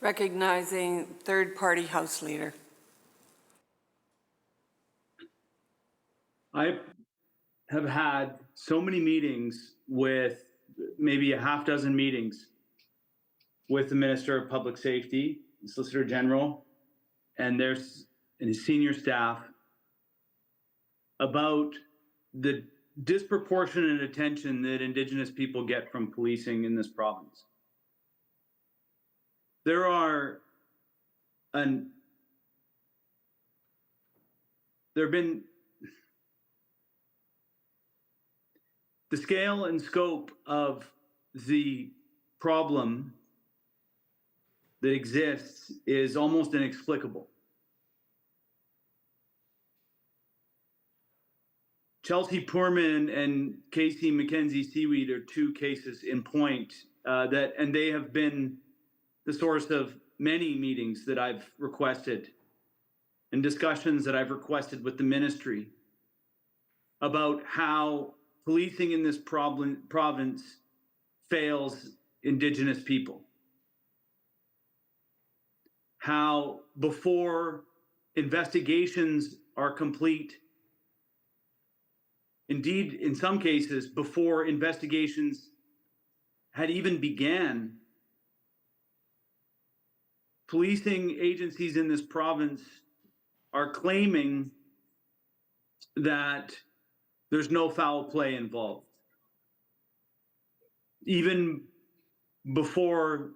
Recognizing third-party House Leader. I have had so many meetings with maybe a half dozen meetings with the Minister of Public Safety, the Solicitor General, and his senior staff about the disproportionate attention that Indigenous people get from policing in this province. There have been the scale and scope of the problem that exists is almost inexplicable. Chelsea Poorman and Casey McKenzie-Seaweed are two cases in point and they have been the source of many meetings that I've requested and discussions that I've requested with the ministry about how policing in this province fails Indigenous people. How before investigations are complete, indeed, in some cases, before investigations had even began, policing agencies in this province are claiming that there's no foul play involved. Even before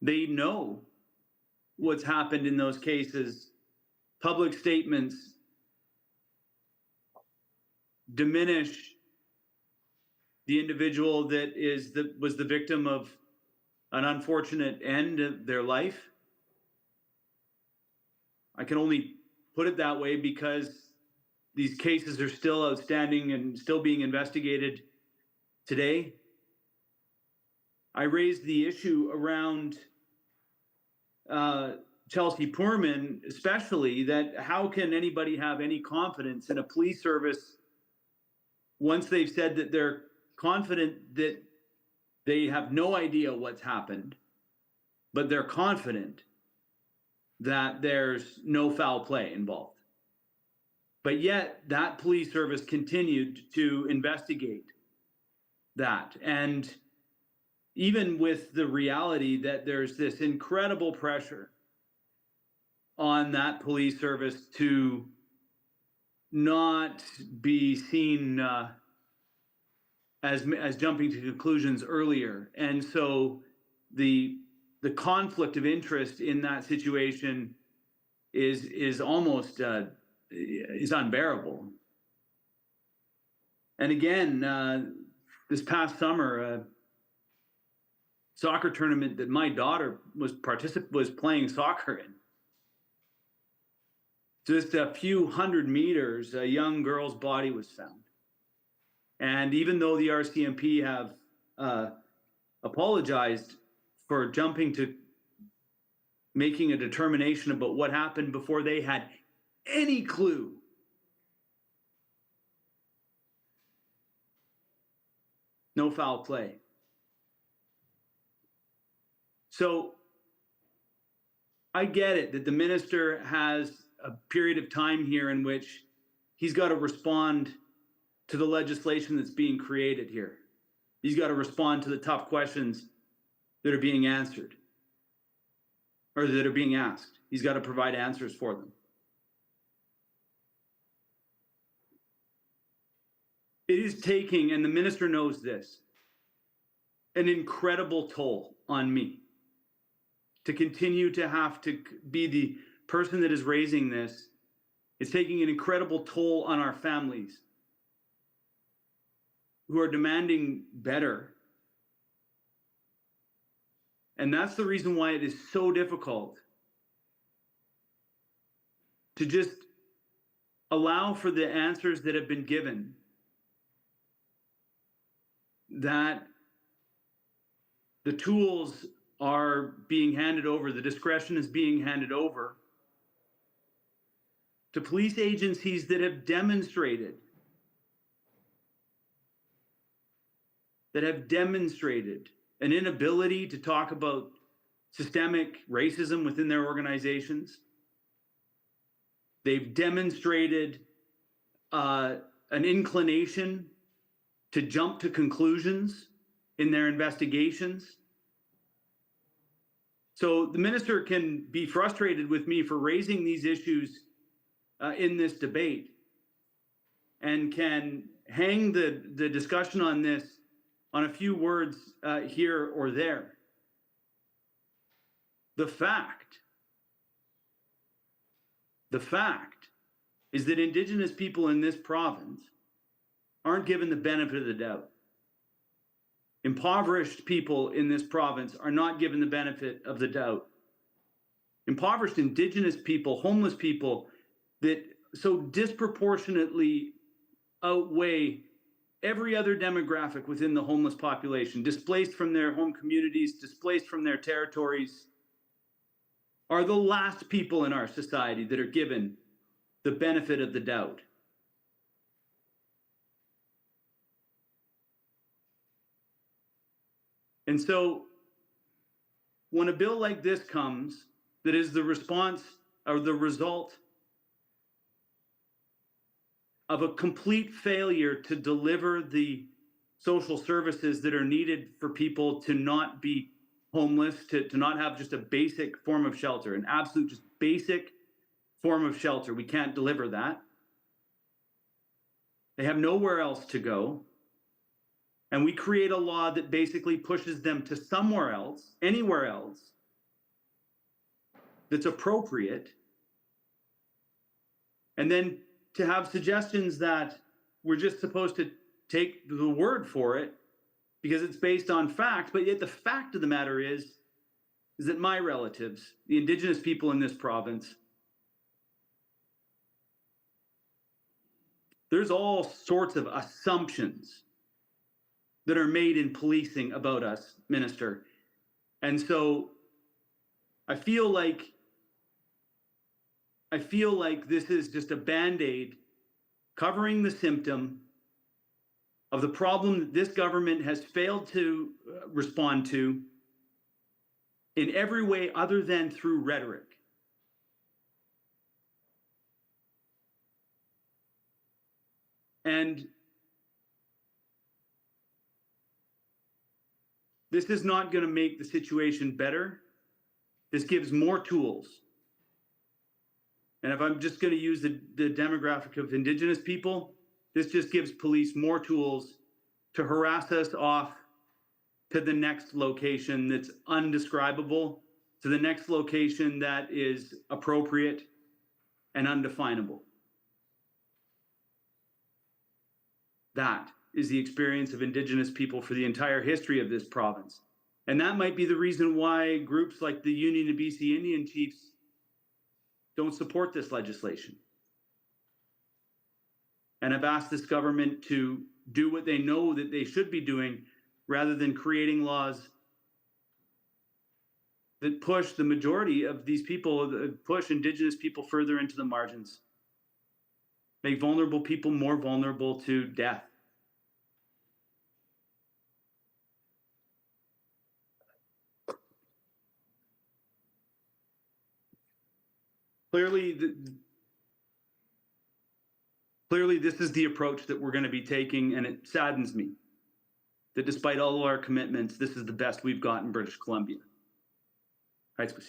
they know what's happened in those cases, public statements diminish the individual that was the victim of an unfortunate end of their life. I can only put it that way because these cases are still outstanding and still being investigated today. I raised the issue around Chelsea Poorman, especially, that how can anybody have any confidence in a police service once they've said that they're confident that they have no idea what's happened, but they're confident that there's no foul play involved. But yet that police service continued to investigate that. And even with the reality that there's this incredible pressure on that police service to not be seen as jumping to conclusions earlier. And so the conflict of interest in that situation is almost is unbearable. And again, this past summer, a soccer tournament that my daughter was playing soccer in, just a few hundred meters, a young girl's body was found. And even though the RCMP have apologized for jumping to making a determination about what happened before they had any clue, no foul play. So I get it that the minister has a period of time here in which he's got to respond to the legislation that's being created here. He's got to respond to the tough questions that are being answered or that are being asked. He's got to provide answers for them. It is taking, and the minister knows this, an incredible toll on me to continue to have to be the person that is raising this. It's taking an incredible toll on our families who are demanding better. And that's the reason why it is so difficult to just allow for the answers that have been given, that the tools are being handed over, the discretion is being handed over to police agencies that have demonstrated an inability to talk about systemic racism within their organizations. They've demonstrated an inclination to jump to conclusions in their investigations. So the minister can be frustrated with me for raising these issues in this debate, and can hang the discussion on this on a few words here or there. The fact is that Indigenous people in this province aren't given the benefit of the doubt. Impoverished people in this province are not given the benefit of the doubt. Impoverished Indigenous people, homeless people that so disproportionately outweigh every other demographic within the homeless population, displaced from their home communities, displaced from their territories, are the last people in our society that are given the benefit of the doubt. And so when a bill like this comes, that is the response or the result of a complete failure to deliver the social services that are needed for people to not be homeless, to not have just a basic form of shelter, an absolute just basic form of shelter. We can't deliver that. They have nowhere else to go. And we create a law that basically pushes them to somewhere else, anywhere else, that's appropriate. And then to have suggestions that we're just supposed to take the word for it because it's based on fact. But yet the fact of the matter is that my relatives, the Indigenous people in this province, there's all sorts of assumptions that are made in policing about us, Minister. And so I feel like this is just a Band-Aid covering the symptom of the problem that this government has failed to respond to in every way other than through rhetoric. And this is not going to make the situation better. This gives more tools. And if I'm just going to use the demographic of Indigenous people, this just gives police more tools to harass us off to the next location that's undescribable, to the next location that is appropriate and undefinable. That is the experience of Indigenous people for the entire history of this province. And that might be the reason why groups like the Union of BC Indian Chiefs don't support this legislation. And I've asked this government to do what they know that they should be doing rather than creating laws that push the majority of these people, push Indigenous people further into the margins, make vulnerable people more vulnerable to death. Clearly, this is the approach that we're going to be taking, and it saddens me that despite all of our commitments, this is the best we've got in British Columbia. High school,